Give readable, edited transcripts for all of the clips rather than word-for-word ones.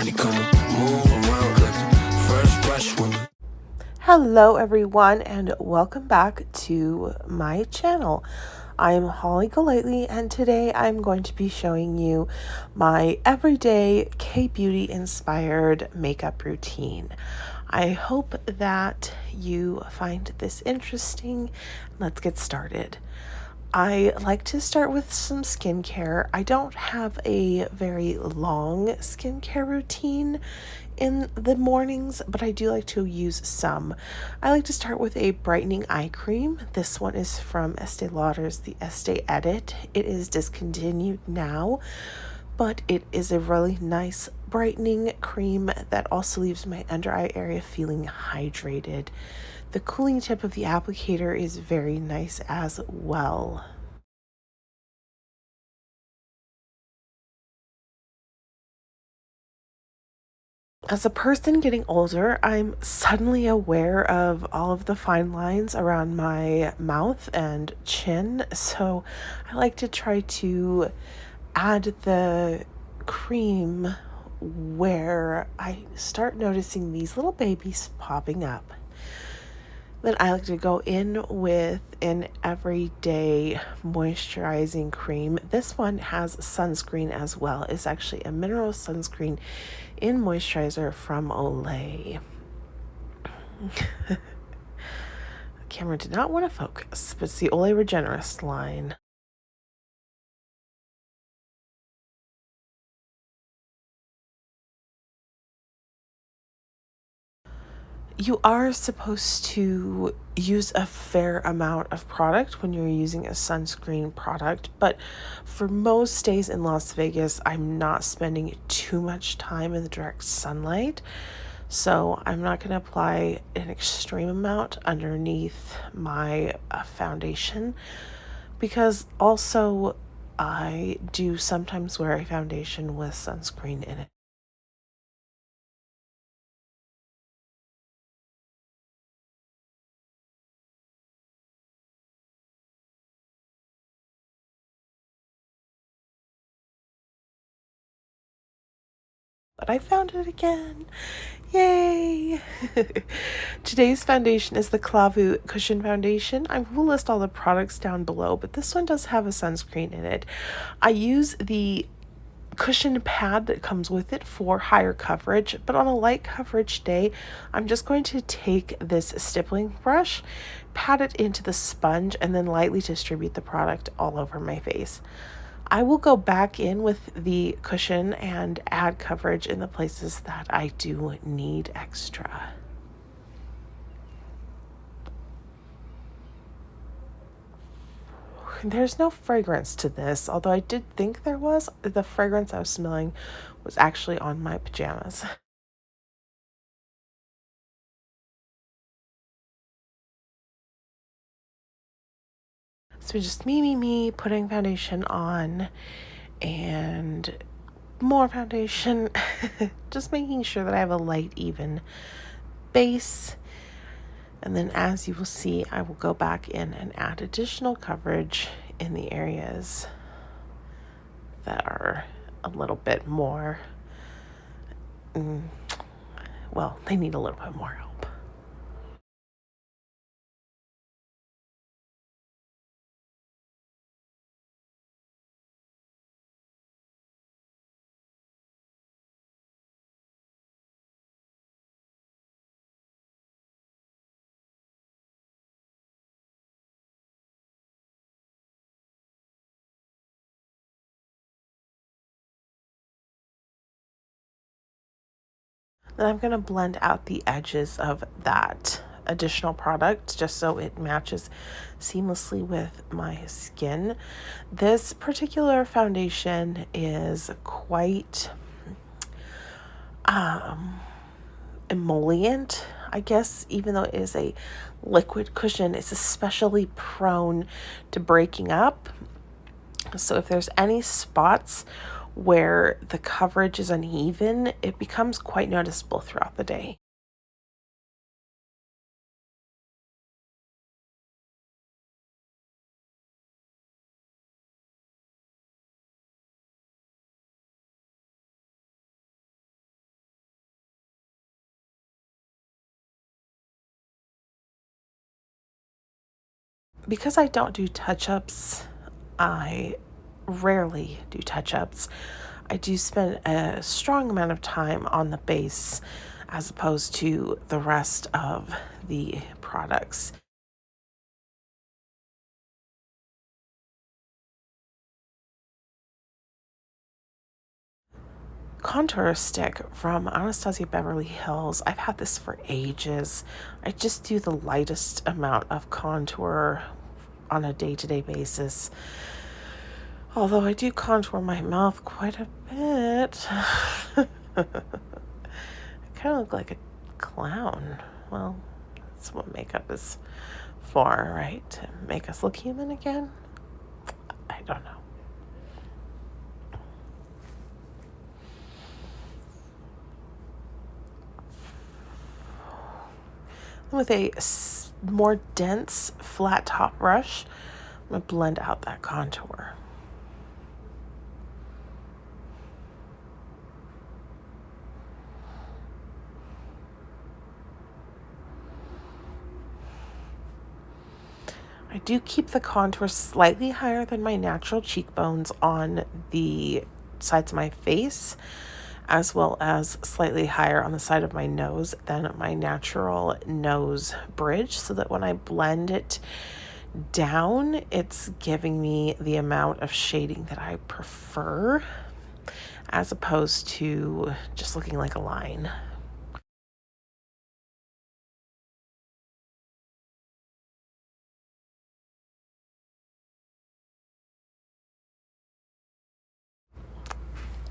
money come move around like the first brush when you. Hello everyone and welcome back to my channel. I'm Holly Golightly and today I'm going to be showing you my everyday K-beauty inspired makeup routine. I hope that you find this interesting. Let's get started. I like to start with some skincare. I don't have a very long skincare routine in the mornings, but I do like to use some. I like to start with a brightening eye cream. This one is from Estee Lauder's the Estee Edit. It is discontinued now, but it is a really nice brightening cream that also leaves my under eye area feeling hydrated. The cooling tip of the applicator is very nice as well. As a person getting older, I'm suddenly aware of all of the fine lines around my mouth and chin, so I like to try to add the cream where I start noticing these little babies popping up. Then I like to go in with an everyday moisturizing cream. This one has sunscreen as well. It's actually a mineral sunscreen in moisturizer from Olay. The camera did not want to focus, but it's the Olay Regenerist line. You are supposed to use a fair amount of product when you're using a sunscreen product, but for most days in Las Vegas, I'm not spending too much time in the direct sunlight, so I'm not going to apply an extreme amount underneath my foundation, because also I do sometimes wear a foundation with sunscreen in it. But I found it again. Yay! Today's foundation is the Clavu Cushion Foundation. I will list all the products down below, but this one does have a sunscreen in it. I use the cushion pad that comes with it for higher coverage, but on a light coverage day, I'm just going to take this stippling brush, pat it into the sponge, and then lightly distribute the product all over my face. I will go back in with the cushion and add coverage in the places that I do need extra. There's no fragrance to this, although I did think there was. The fragrance I was smelling was actually on my pajamas. So just me, putting foundation on and more foundation. Just making sure that I have a light, even base. And then as you will see, I will go back in and add additional coverage in the areas that are a little bit more, well, they need a little bit more help. Then I'm going to blend out the edges of that additional product just so it matches seamlessly with my skin. This particular foundation is quite emollient, I guess. Even though it is a liquid cushion, it's especially prone to breaking up. So if there's any spots where the coverage is uneven, it becomes quite noticeable throughout the day. because I don't do touch-ups, I rarely do touch-ups. I do spend a strong amount of time on the base as opposed to the rest of the products. Contour stick from Anastasia Beverly Hills. I've had this for ages. I just do the lightest amount of contour on a day-to-day basis. Although I do contour my mouth quite a bit. I kind of look like a clown. Well, that's what makeup is for, right? To make us look human again? I don't know. With a more dense flat top brush, I'm going to blend out that contour. I do keep the contour slightly higher than my natural cheekbones on the sides of my face, as well as slightly higher on the side of my nose than my natural nose bridge, so that when I blend it down, it's giving me the amount of shading that I prefer, as opposed to just looking like a line.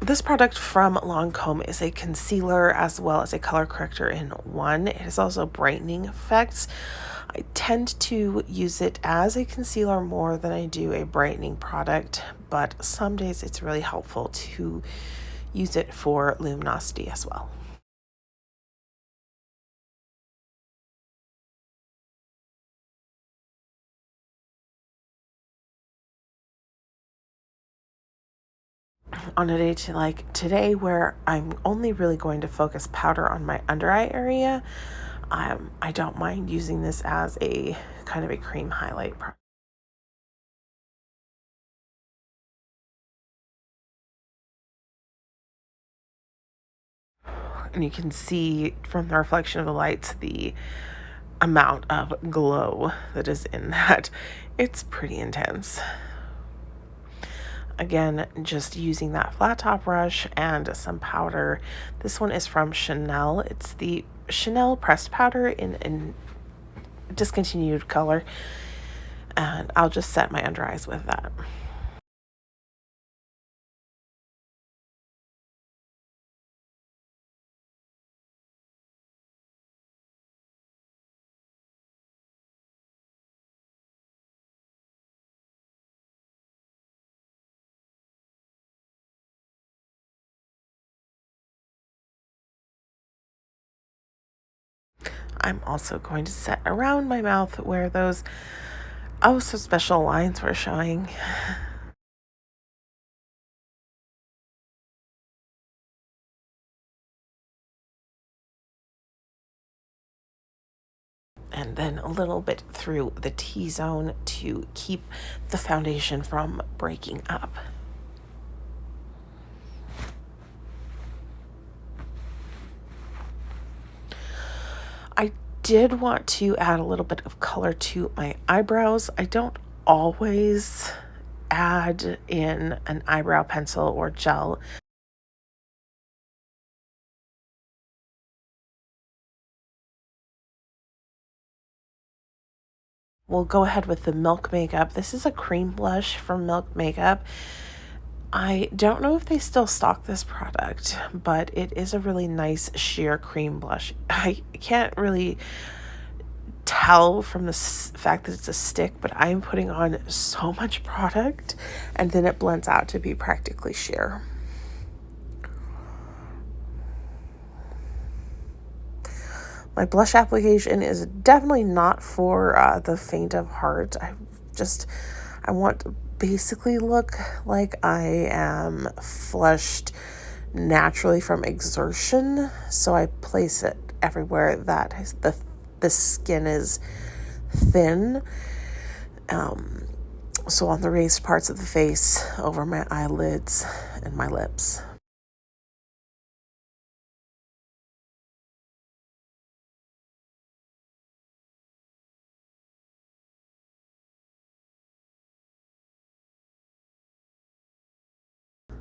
This product from Lancome is a concealer as well as a color corrector in one. It has also brightening effects. I tend to use it as a concealer more than I do a brightening product, but some days it's really helpful to use it for luminosity as well. On a day like today, where I'm only really going to focus powder on my under eye area, I don't mind using this as a kind of a cream highlight product. And you can see from the reflection of the lights the amount of glow that is in that. It's pretty intense. Again, just using that flat top brush and some powder. This one is from Chanel. It's the Chanel pressed powder in discontinued color. And I'll just set my under eyes with that. I'm also going to set around my mouth where those oh so special lines were showing. And then a little bit through the T-zone to keep the foundation from breaking up. I did want to add a little bit of color to my eyebrows. I don't always add in an eyebrow pencil or gel. We'll go ahead with the Milk Makeup. This is a cream blush from Milk Makeup. I don't know if they still stock this product, but it is a really nice sheer cream blush. I can't really tell from the fact that it's a stick, but I'm putting on so much product and then it blends out to be practically sheer. My blush application is definitely not for the faint of heart. I want to basically look like I am flushed naturally from exertion. So I place it everywhere that the skin is thin. So on the raised parts of the face, over my eyelids and my lips.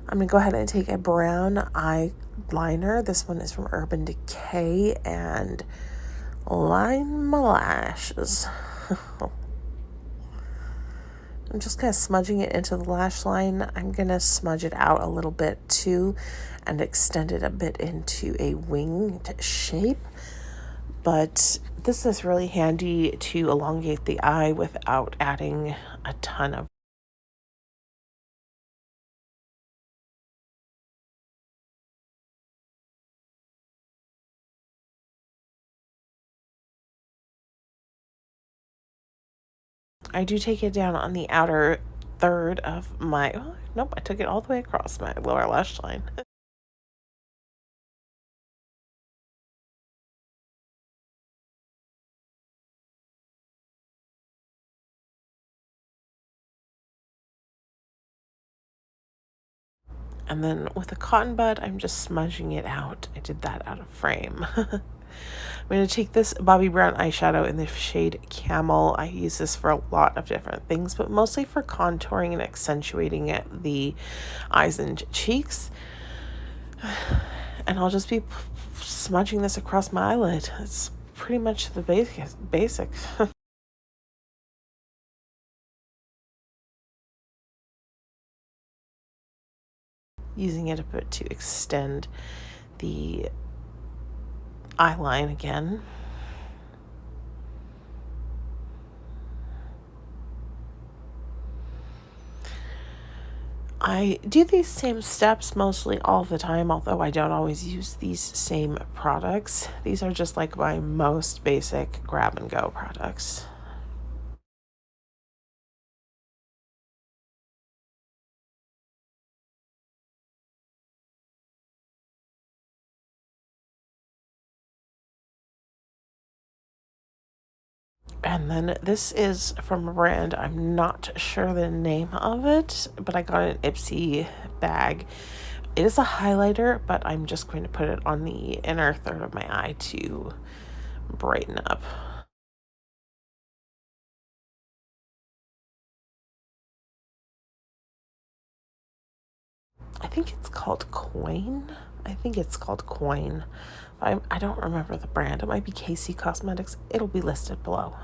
I'm going to go ahead and take a brown eyeliner. This one is from Urban Decay, and line my lashes. I'm just kind of smudging it into the lash line. I'm going to smudge it out a little bit too and extend it a bit into a winged shape. But this is really handy to elongate the eye without adding a ton of. I do take it down on the outer third of my, oh, nope, I took it all the way across my lower lash line. And then with a cotton bud, I'm just smudging it out. I did that out of frame. I'm going to take this Bobbi Brown eyeshadow in the shade Camel. I use this for a lot of different things, but mostly for contouring and accentuating the eyes and cheeks. And I'll just be smudging this across my eyelid. It's pretty much the basics. Using it a bit to extend the eyeline again. I do these same steps mostly all the time, although I don't always use these same products. These are just like my most basic grab and go products. And then this is from a brand, I'm not sure the name of it, but I got an Ipsy bag. It is a highlighter, but I'm just going to put it on the inner third of my eye to brighten up. I think it's called Coin. I think it's called Coin. I don't remember the brand. It might be KC Cosmetics. It'll be listed below.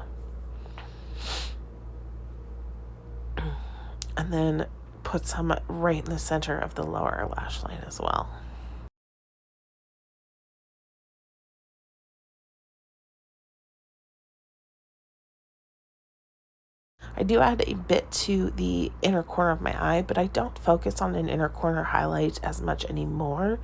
And then put some right in the center of the lower lash line as well. I do add a bit to the inner corner of my eye, but I don't focus on an inner corner highlight as much anymore.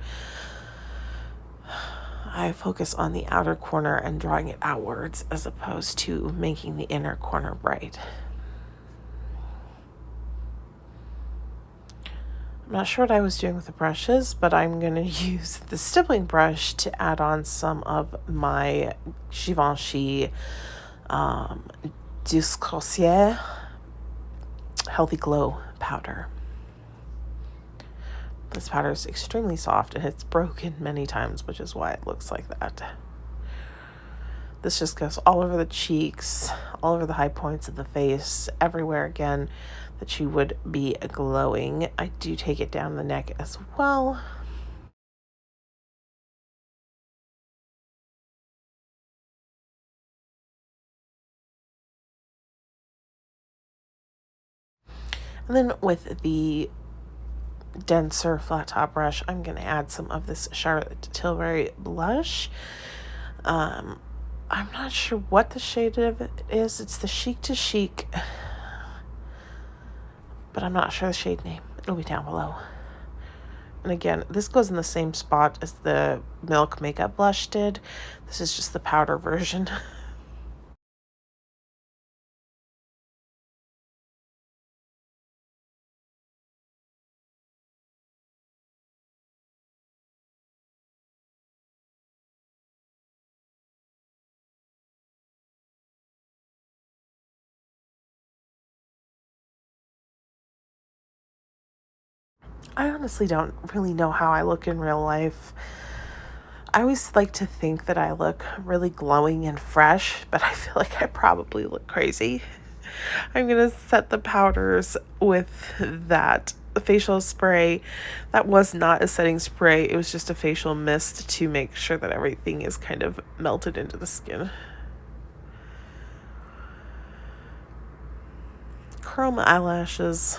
I focus on the outer corner and drawing it outwards as opposed to making the inner corner bright. I'm not sure what I was doing with the brushes, but I'm going to use the stippling brush to add on some of my Givenchy Discrosier Healthy Glow powder. This powder is extremely soft and it's broken many times, which is why it looks like that. This just goes all over the cheeks, all over the high points of the face, everywhere again that you would be glowing. I do take it down the neck as well. And then with the denser flat top brush, I'm going to add some of this Charlotte Tilbury blush. I'm not sure what the shade of it is. It's the Chic to Chic, but I'm not sure the shade name. It'll be down below. And again, this goes in the same spot as the Milk Makeup Blush did. This is just the powder version. I honestly don't really know how I look in real life. I always like to think that I look really glowing and fresh, but I feel like I probably look crazy. I'm going to set the powders with that facial spray. That was not a setting spray. It was just a facial mist to make sure that everything is kind of melted into the skin. Chrome eyelashes.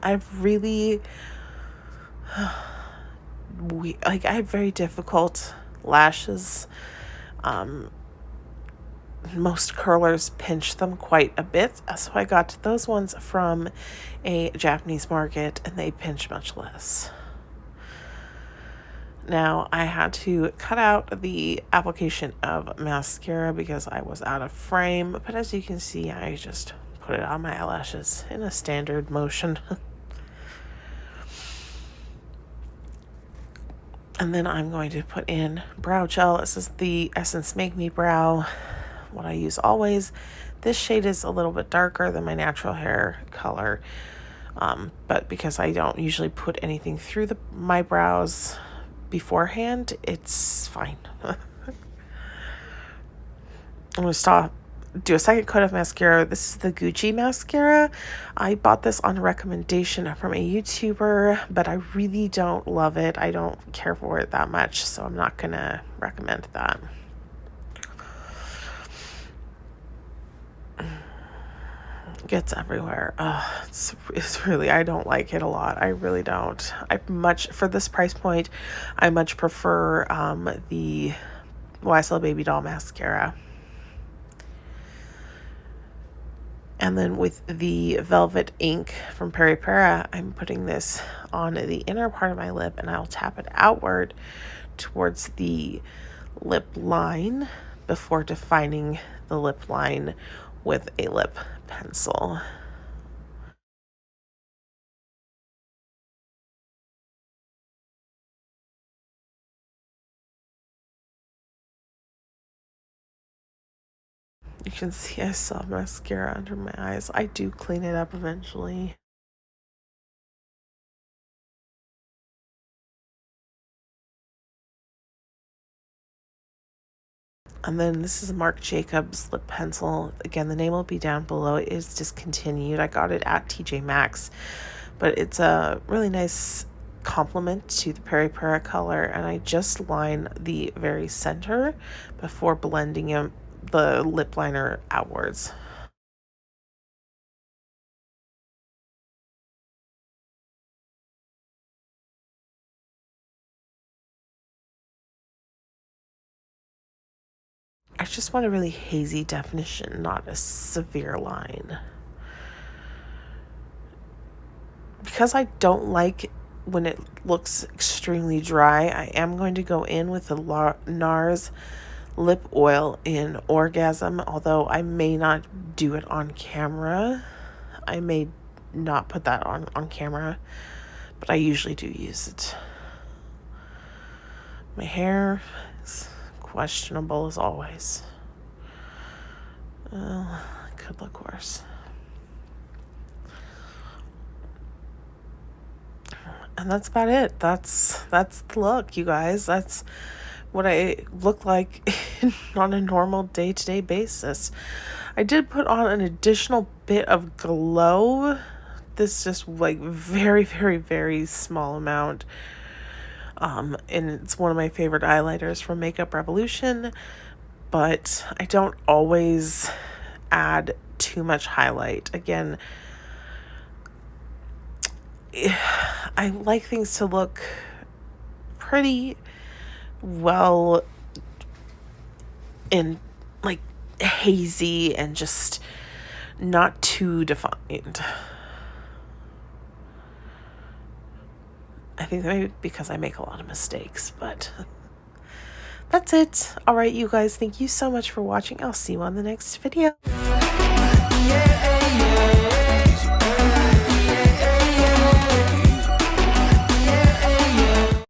I've really... I have very difficult lashes. Most curlers pinch them quite a bit, so I got those ones from a Japanese market and they pinch much less. Now I had to cut out the application of mascara because I was out of frame, but as you can see, I just put it on my eyelashes in a standard motion. And then I'm going to put in brow gel. This is the Essence Make Me Brow, what I use always. This shade is a little bit darker than my natural hair color, but because I don't usually put anything through my brows beforehand, it's fine. I'm going to do a second coat of mascara. This is the Gucci mascara. I bought this on a recommendation from a YouTuber, but I really don't love it. I don't care for it that much, so I'm not going to recommend that. It gets everywhere. It's really, I don't like it a lot. I really don't. For this price point, I much prefer the YSL Baby Doll mascara. And then with the Velvet Ink from Peri Peri, I'm putting this on the inner part of my lip, and I'll tap it outward towards the lip line before defining the lip line with a lip pencil. You can see I still have mascara under my eyes. I do clean it up eventually. And then this is Marc Jacobs lip pencil. Again, the name will be down below. It is discontinued. I got it at TJ Maxx, but it's a really nice complement to the Peri Peri color, and I just line the very center before blending the lip liner outwards. I just want a really hazy definition, not a severe line. Because I don't like when it looks extremely dry, I am going to go in with the Nars Lip Oil in Orgasm, although I may not do it on camera. I may not put that on camera, but I usually do use it. My hair is questionable as always. Well, it could look worse. And that's about it. That's the look, you guys. That's what I look like on a normal day-to-day basis. I did put on an additional bit of glow. This just like very, very, very small amount. And it's one of my favorite eyeliners from Makeup Revolution, but I don't always add too much highlight. Again, I like things to look pretty well and like hazy and just not too defined. I think maybe because I make a lot of mistakes, but that's it. All right, you guys, thank you so much for watching. I'll see you on the next video. Yeah.